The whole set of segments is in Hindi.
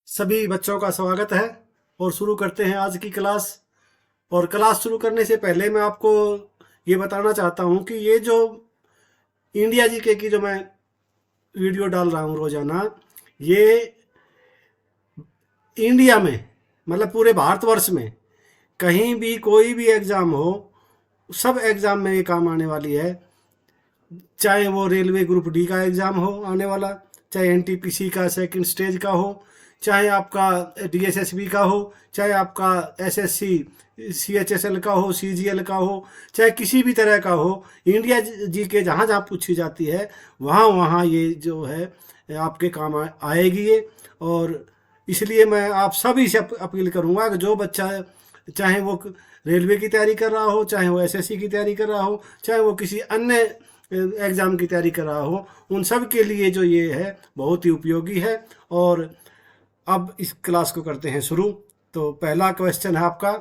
सभी बच्चों का स्वागत है और शुरू करते हैं आज की क्लास। और क्लास शुरू करने से पहले मैं आपको ये बताना चाहता हूँ कि ये जो इंडिया जीके की जो मैं वीडियो डाल रहा हूँ रोज़ाना, ये इंडिया में मतलब पूरे भारतवर्ष में कहीं भी कोई भी एग्ज़ाम हो, सब एग्ज़ाम में ये काम आने वाली है। चाहे वो रेलवे ग्रुप डी का एग्ज़ाम हो आने वाला, चाहे एनटीपीसी का सेकंड स्टेज का हो, चाहे आपका डीएसएसबी का हो, चाहे आपका एसएससी सीएचएसएल का हो, सीजीएल का हो, चाहे किसी भी तरह का हो, इंडिया जी के जहाँ जहाँ पूछी जाती है वहाँ वहाँ ये जो है आपके काम आएगी ये। और इसलिए मैं आप सभी से अपील करूँगा कि जो बच्चा चाहे वो रेलवे की तैयारी कर रहा हो, चाहे वो एसएससी की तैयारी कर रहा हो, चाहे वो किसी अन्य एग्ज़ाम की तैयारी कर रहा हो, उन सब के लिए जो ये है बहुत ही उपयोगी है। और अब इस क्लास को करते हैं शुरू। तो पहला क्वेश्चन है आपका,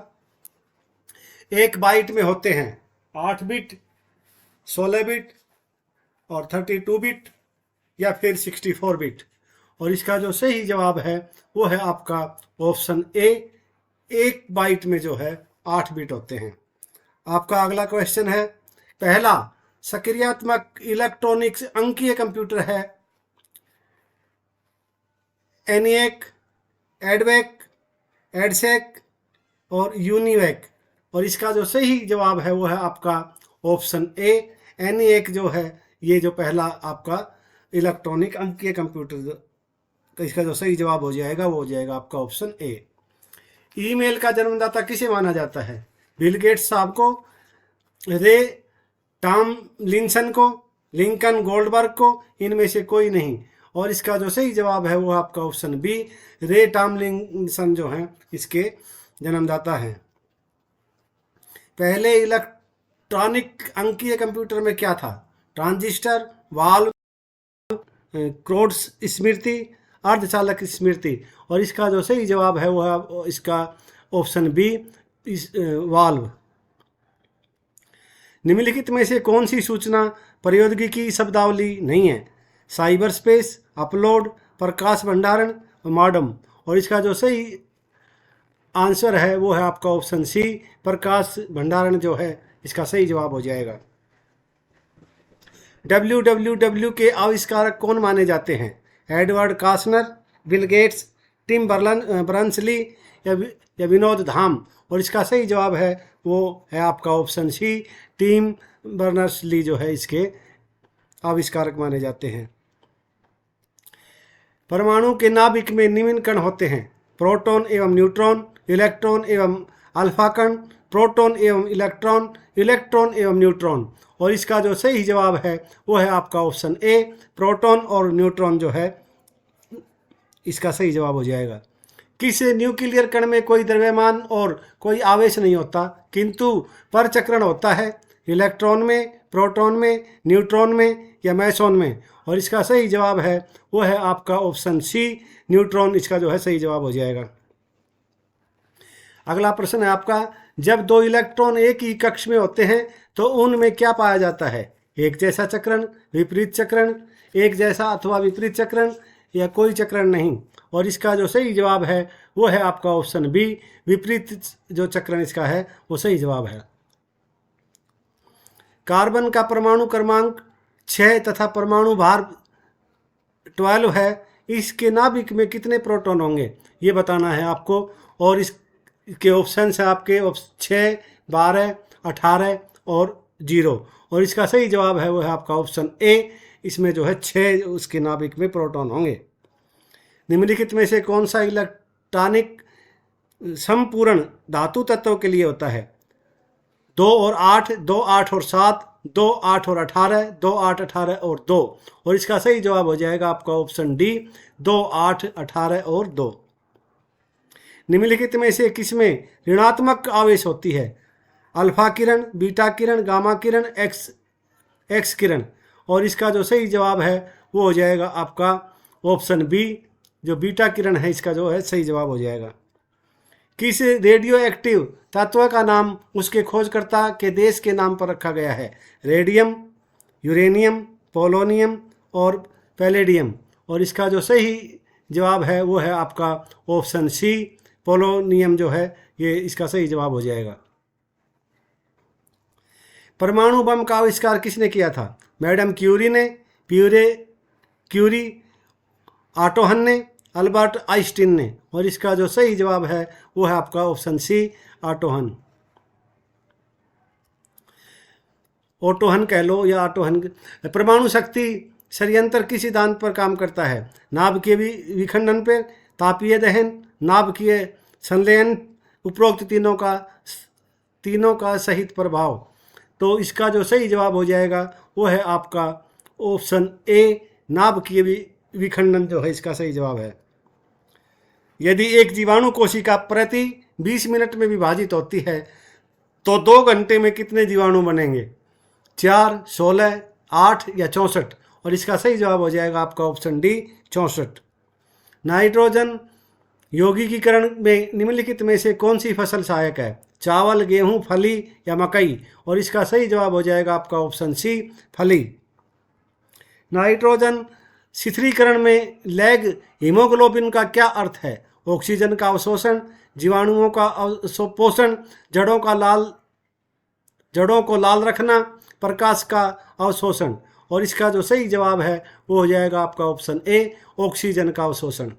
एक बाइट में होते हैं 8 बिट, 16 बिट और 32 बिट या फिर 64 बिट। और इसका जो सही जवाब है वो है आपका ऑप्शन ए, एक बाइट में जो है 8 बिट होते हैं। आपका अगला क्वेश्चन है, पहला सक्रियात्मक इलेक्ट्रॉनिक्स अंकीय कंप्यूटर है एनिएक, एडवेक, एडसेक और यूनिवेक। और इसका जो सही जवाब है वो है आपका ऑप्शन ए, एनिएक जो है ये जो पहला आपका इलेक्ट्रॉनिक अंकीय कंप्यूटर, इसका जो सही जवाब हो जाएगा वो हो जाएगा आपका ऑप्शन ए। ईमेल का जन्मदाता किसे माना जाता है? बिल गेट्स साहब को, रे टॉमलिंसन को, लिंकन गोल्डबर्ग को, इनमें से कोई नहीं। और इसका जो सही जवाब है वो आपका ऑप्शन बी, रे टॉमलिंसन जो हैं इसके जन्मदाता हैं। पहले इलेक्ट्रॉनिक अंकीय कंप्यूटर में क्या था? ट्रांजिस्टर, वाल्व, क्रोड्स स्मृति, अर्धचालक स्मृति। और इसका जो सही जवाब है वो है इसका ऑप्शन बी, वाल्व। निम्नलिखित में से कौन सी सूचना प्रौद्योगिकी शब्दावली नहीं है? साइबर स्पेस, अपलोड, प्रकाश भंडारण, मॉडम। और इसका जो सही आंसर है वो है आपका ऑप्शन सी, प्रकाश भंडारण जो है इसका सही जवाब हो जाएगा। WWW के आविष्कारक कौन माने जाते हैं? Edward Kasner, Bill Gates, Tim Berners-Lee या विनोद धाम। और इसका सही जवाब है वो है आपका ऑप्शन सी, टिम बर्नर्स-ली जो है इसके आविष्कारक माने जाते हैं। परमाणु के नाभिक में निम्न कण होते हैं? प्रोटॉन एवं न्यूट्रॉन, इलेक्ट्रॉन एवं अल्फा कण, प्रोटॉन एवं इलेक्ट्रॉन, इलेक्ट्रॉन एवं न्यूट्रॉन। और इसका जो सही जवाब है वो है आपका ऑप्शन ए, प्रोटॉन और न्यूट्रॉन जो है इसका सही जवाब हो जाएगा। किस न्यूक्लियर कण में कोई द्रव्यमान और कोई आवेश नहीं होता किंतु परचक्रण होता है? इलेक्ट्रॉन में, प्रोटॉन में, न्यूट्रॉन में या मैसोन में? और इसका सही जवाब है वो है आपका ऑप्शन सी, न्यूट्रॉन इसका जो है सही जवाब हो जाएगा। अगला प्रश्न है आपका, जब दो इलेक्ट्रॉन एक ही कक्ष में होते हैं तो उनमें क्या पाया जाता है? एक जैसा चक्रण, विपरीत चक्रण, एक जैसा अथवा विपरीत चक्रण या कोई चक्रण नहीं। और इसका जो सही जवाब है वो है आपका ऑप्शन बी, विपरीत जो चक्रण इसका है वो सही जवाब है। कार्बन का परमाणु क्रमांक 6 तथा परमाणु भार 12 है, इसके नाभिक में कितने प्रोटॉन होंगे ये बताना है आपको। और इसके ऑप्शन है आपके 6, 12, 18 और 0। और इसका सही जवाब है वो है आपका ऑप्शन ए, इसमें जो है 6 उसके नाभिक में प्रोटॉन होंगे। निम्नलिखित में से कौन सा इलेक्ट्रॉनिक संपूर्ण धातु तत्वों के लिए होता है? 2 और 8, 2, 8 और 7, 2, 8 और 18, 2, 8, 18 और 2। और इसका सही जवाब हो जाएगा आपका ऑप्शन डी, 2, 8, 18 और 2। निम्नलिखित में से किसमें ऋणात्मक आवेश होती है? अल्फा किरण, बीटा किरण, गामा किरण, एक्स किरण। और इसका जो सही जवाब है वो हो जाएगा आपका ऑप्शन बी, जो बीटा किरण है इसका जो है सही जवाब हो जाएगा। किस रेडियो एक्टिव तत्व का नाम उसके खोजकर्ता के देश के नाम पर रखा गया है? रेडियम, यूरेनियम, पोलोनियम और पैलेडियम। और इसका जो सही जवाब है वो है आपका ऑप्शन सी, पोलोनियम जो है ये इसका सही जवाब हो जाएगा। परमाणु बम का आविष्कार किसने किया था? मैडम क्यूरी ने, क्यूरी, ऑटो हन ने, अल्बर्ट आइंस्टीन ने। और इसका जो सही जवाब है वो है आपका ऑप्शन सी, ऑटो हन। ऑटो हन कह लो या ऑटो हन। परमाणु शक्ति षड्यंत्र किस सिद्धांत पर काम करता है? नाभिकीय विखंडन पर, तापीय दहन, नाभिकीय संलयन, उपरोक्त तीनों का सहित प्रभाव। तो इसका जो सही जवाब हो जाएगा वो है आपका ऑप्शन ए, नाभिकीय विखंडन जो है इसका सही जवाब है। यदि एक जीवाणु कोशिका प्रति 20 मिनट में विभाजित होती है तो 2 घंटे में कितने जीवाणु बनेंगे? 4, 16, 8 या 64। और इसका सही जवाब हो जाएगा आपका ऑप्शन डी, 64। नाइट्रोजन यौगिकीकरण में निम्नलिखित में से कौन सी फसल सहायक है? चावल, गेहूं, फली या मकई। और इसका सही जवाब हो जाएगा आपका ऑप्शन सी, फली। नाइट्रोजन शिथिलीकरण में लैग हीमोग्लोबिन का क्या अर्थ है? ऑक्सीजन का अवशोषण, जीवाणुओं का पोषण, जड़ों को लाल रखना, प्रकाश का अवशोषण। और इसका जो सही जवाब है वो हो जाएगा आपका ऑप्शन ए, ऑक्सीजन का अवशोषण।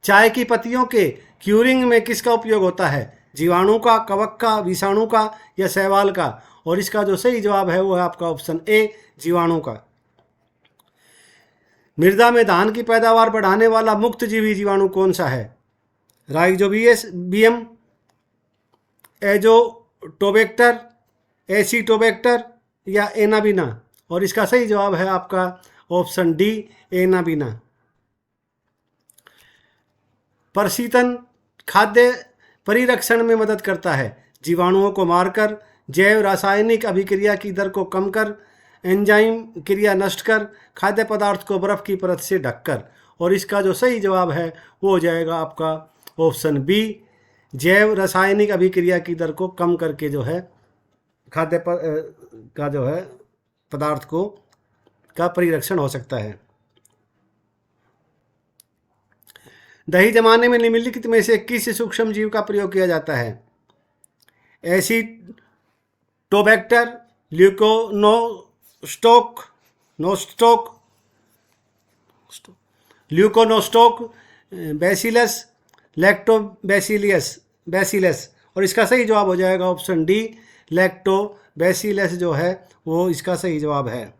चाय की पत्तियों के क्यूरिंग में किसका उपयोग होता है? जीवाणु का, कवक का, विषाणु का या शैवाल का। और इसका जो सही जवाब है वो है आपका ऑप्शन ए, जीवाणु का। मृदा में धान की पैदावार बढ़ाने वाला मुक्त जीवी जीवाणु कौन सा है? राइजोबियम, एजोटोबैक्टर, एसिटोबैक्टर या एनाबिना। और इसका सही जवाब है आपका ऑप्शन डी, एनाबिना। परशीतन खाद्य परिरक्षण में मदद करता है। जीवाणुओं को मारकर, जैव रासायनिक अभिक्रिया की दर को कम कर, एंजाइम क्रिया नष्ट कर, खाद्य पदार्थ को बर्फ की परत से ढककर। और इसका जो सही जवाब है वो हो जाएगा आपका ऑप्शन बी, जैव रासायनिक अभिक्रिया की दर को कम करके जो है खाद्य का जो है पदार्थ का परिरक्षण हो सकता है। दही जमाने में निम्नलिखित में से किस सूक्ष्म जीव का प्रयोग किया जाता है? Acetobacter, leuconostoc, bacillus, lactobacillus. और इसका सही जवाब हो जाएगा ऑप्शन डी, लैक्टोबैसिलस जो है वो इसका सही जवाब है।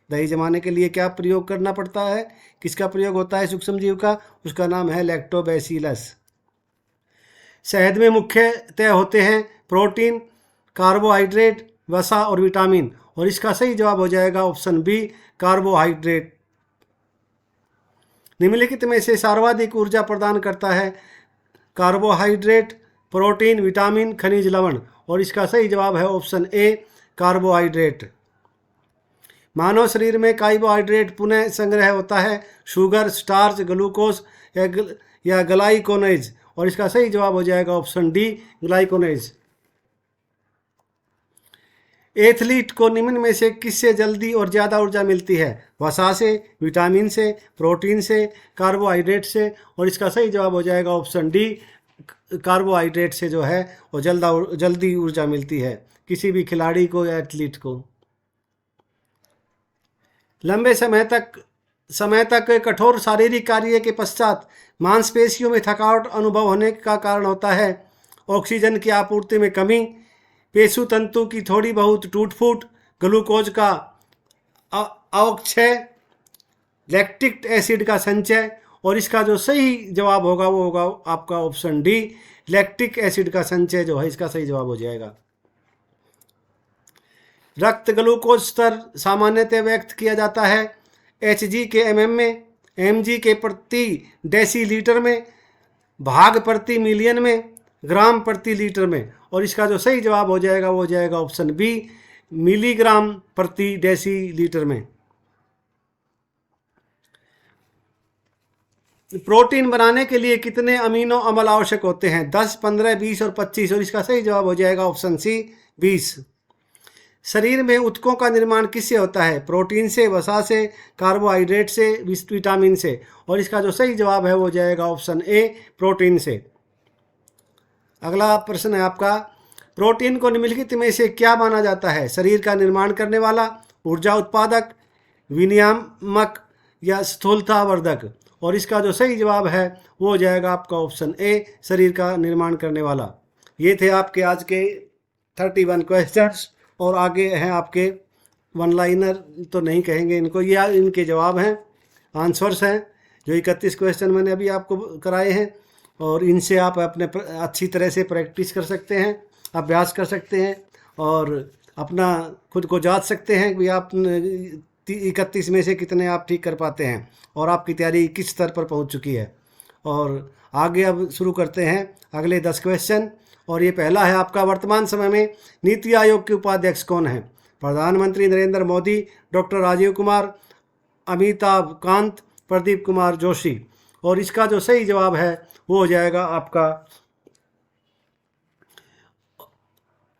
दही जमाने के लिए क्या प्रयोग करना पड़ता है, किसका प्रयोग होता है सूक्ष्म जीव का? उसका नाम है लैक्टोबैसिलस। शहद में मुख्यतः होते हैं प्रोटीन, कार्बोहाइड्रेट, वसा और विटामिन। और इसका सही जवाब हो जाएगा ऑप्शन बी, कार्बोहाइड्रेट। निम्नलिखित में से सर्वाधिक ऊर्जा प्रदान करता है? कार्बोहाइड्रेट, प्रोटीन, विटामिन, खनिज लवण। और इसका सही जवाब है ऑप्शन ए, कार्बोहाइड्रेट। मानव शरीर में कार्बोहाइड्रेट पुनः संग्रह होता है? शुगर, स्टार्च, ग्लूकोज या ग्लाइकोनेज। और इसका सही जवाब हो जाएगा ऑप्शन डी, ग्लाइकोनेज। एथलीट को निम्न में से किससे जल्दी और ज़्यादा ऊर्जा मिलती है? वसा से, विटामिन से, प्रोटीन से, कार्बोहाइड्रेट से। और इसका सही जवाब हो जाएगा ऑप्शन डी, कार्बोहाइड्रेट से जो है वो जल्दी ऊर्जा मिलती है किसी भी खिलाड़ी को या एथलीट को। लंबे समय तक कठोर शारीरिक कार्य के पश्चात मांसपेशियों में थकावट अनुभव होने का कारण होता है? ऑक्सीजन की आपूर्ति में कमी, पेशु तंतु की थोड़ी बहुत टूट फूट, ग्लूकोज का अवक्षय, लैक्टिक एसिड का संचय। और इसका जो सही जवाब होगा वो होगा आपका ऑप्शन डी, लैक्टिक एसिड का संचय जो है इसका सही जवाब हो जाएगा। रक्त ग्लूकोज स्तर सामान्यतः व्यक्त किया जाता है Hg के mm में, mg के प्रति डेसीलीटर में, भाग प्रति मिलियन में, ग्राम प्रति लीटर में। और इसका जो सही जवाब हो जाएगा वो हो जाएगा ऑप्शन बी, मिलीग्राम प्रति डेसीलीटर में। प्रोटीन बनाने के लिए कितने अमीनो अम्ल आवश्यक होते हैं? 10, 15, 20 और 25। और इसका सही जवाब हो जाएगा ऑप्शन सी, 20। शरीर में ऊतकों का निर्माण किससे होता है? प्रोटीन से, वसा से, कार्बोहाइड्रेट से, विटामिन से। और इसका जो सही जवाब है वो जाएगा ऑप्शन ए, प्रोटीन से। अगला प्रश्न है आपका, प्रोटीन को निम्नलिखित में से क्या माना जाता है? शरीर का निर्माण करने वाला, ऊर्जा उत्पादक, विनियामक या स्थूलतावर्धक। और इसका जो सही जवाब है वो हो जाएगा आपका ऑप्शन ए, शरीर का निर्माण करने वाला। ये थे आपके आज के 31 क्वेश्चंस। और आगे हैं आपके वन लाइनर तो नहीं कहेंगे इनको, ये इनके जवाब हैं, आंसर्स हैं, जो 31 क्वेश्चन मैंने अभी आपको कराए हैं। और इनसे आप अपने अच्छी तरह से प्रैक्टिस कर सकते हैं, अभ्यास कर सकते हैं और अपना खुद को जांच सकते हैं कि आप 31 में से कितने आप ठीक कर पाते हैं और आपकी तैयारी किस स्तर पर पहुंच चुकी है। और आगे अब शुरू करते हैं अगले 10 क्वेश्चन। और ये पहला है आपका, वर्तमान समय में नीति आयोग के उपाध्यक्ष कौन हैं? प्रधानमंत्री नरेंद्र मोदी, डॉक्टर राजीव कुमार, अमिताभ कांत, प्रदीप कुमार जोशी। और इसका जो सही जवाब है वो हो जाएगा आपका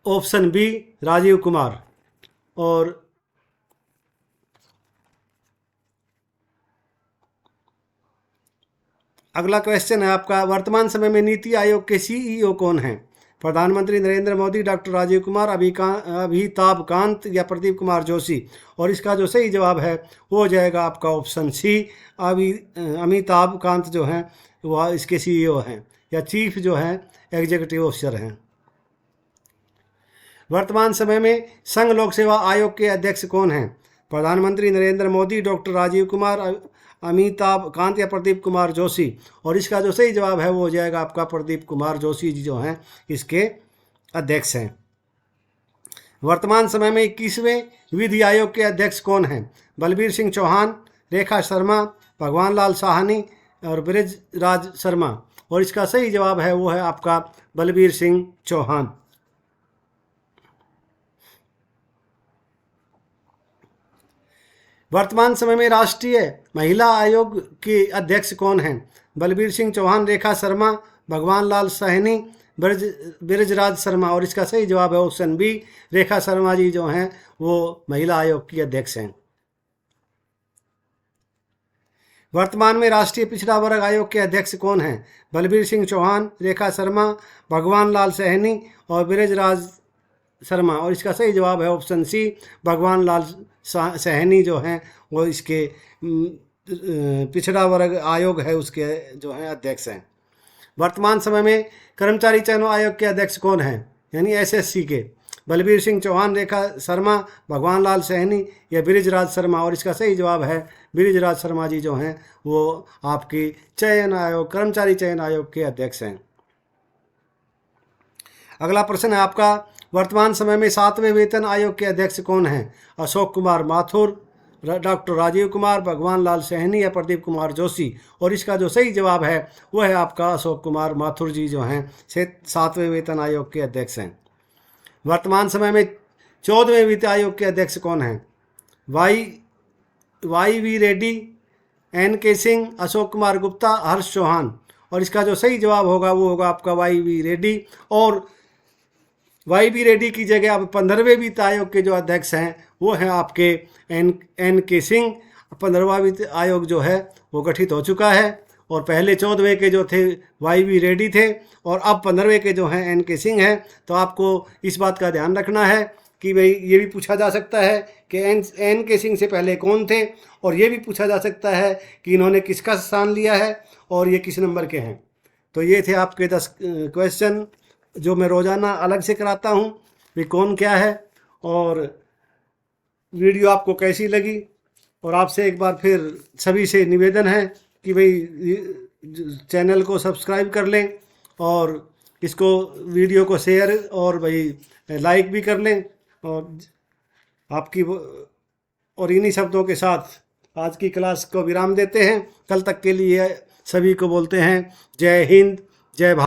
ऑप्शन बी, राजीव कुमार। और अगला क्वेश्चन है आपका, वर्तमान समय में नीति आयोग के सीईओ कौन हैं? प्रधानमंत्री नरेंद्र मोदी, डॉक्टर राजीव कुमार, अमिताभ कांत या प्रदीप कुमार जोशी। और इसका जो सही जवाब है वो हो जाएगा आपका ऑप्शन सी, अमिताभ कांत जो हैं वह इसके सीईओ हैं या चीफ जो हैं एग्जीक्यूटिव ऑफिसर हैं। वर्तमान समय में संघ लोक सेवा आयोग के अध्यक्ष कौन हैं? प्रधानमंत्री नरेंद्र मोदी, डॉक्टर राजीव कुमार, अमिताभ कांत या प्रदीप कुमार जोशी। और इसका जो सही जवाब है वो हो जाएगा आपका प्रदीप कुमार जोशी जी जो हैं इसके अध्यक्ष हैं। वर्तमान समय में 21वें विधि आयोग के अध्यक्ष कौन हैं? बलबीर सिंह चौहान, रेखा शर्मा, भगवान लाल साहनी और ब्रिजराज शर्मा। और इसका सही जवाब है वो है आपका बलबीर सिंह चौहान। वर्तमान समय में राष्ट्रीय महिला आयोग के अध्यक्ष कौन हैं? बलबीर सिंह चौहान, रेखा शर्मा, भगवान लाल साहनी, ब्रिजराज शर्मा। और इसका सही जवाब है ऑप्शन बी, रेखा शर्मा जी जो हैं वो महिला आयोग की अध्यक्ष हैं। वर्तमान में राष्ट्रीय पिछड़ा वर्ग आयोग के अध्यक्ष कौन हैं? बलबीर सिंह चौहान, रेखा शर्मा, भगवान लाल साहनी और ब्रिजराज शर्मा। और इसका सही जवाब है ऑप्शन सी, भगवान लाल साहनी जो हैं वो इसके पिछड़ा वर्ग आयोग है उसके जो हैं अध्यक्ष हैं। वर्तमान समय में कर्मचारी चयन आयोग के अध्यक्ष कौन हैं? यानी एसएससी के? बलबीर सिंह चौहान, रेखा शर्मा, भगवान लाल साहनी या ब्रिजराज शर्मा। और इसका सही जवाब है ब्रिजराज शर्मा जी जो हैं वो आपकी चयन आयोग, कर्मचारी चयन आयोग के अध्यक्ष हैं। अगला प्रश्न है आपका, वर्तमान समय में 7वें वेतन आयोग के अध्यक्ष कौन हैं? अशोक कुमार माथुर, डॉक्टर राजीव कुमार, भगवान लाल साहनी या प्रदीप कुमार जोशी। और इसका जो सही जवाब है वो है आपका अशोक कुमार माथुर जी जो हैं 7वें वेतन आयोग के अध्यक्ष हैं। वर्तमान समय में 14वें वित्त आयोग के अध्यक्ष कौन हैं? वाई वी रेड्डी, एन के सिंह, अशोक कुमार गुप्ता, हर्ष चौहान। और इसका जो सही जवाब होगा वो होगा आपका वाई वी रेड्डी। और वाई वी रेड्डी की जगह अब 15वें वित्त आयोग के जो अध्यक्ष हैं वो हैं आपके एन के सिंह। 15वां वित्त आयोग जो है वो गठित हो चुका है और पहले 14वें के जो थे वाई वी रेड्डी थे और अब 15वें के जो हैं एन के सिंह हैं। तो आपको इस बात का ध्यान रखना है कि भाई ये भी पूछा जा सकता है कि एन के सिंह से पहले कौन थे, और ये भी पूछा जा सकता है कि इन्होंने किसका स्थान लिया है और ये किस नंबर के हैं। तो ये थे आपके 10 क्वेश्चन जो मैं रोज़ाना अलग से कराता हूँ भी कौन क्या है। और वीडियो आपको कैसी लगी, और आपसे एक बार फिर सभी से निवेदन है कि भाई चैनल को सब्सक्राइब कर लें और इसको वीडियो को शेयर और भाई लाइक भी कर लें। और आपकी और इन्हीं शब्दों के साथ आज की क्लास को विराम देते हैं। कल तक के लिए सभी को बोलते हैं जय हिंद, जय भारत।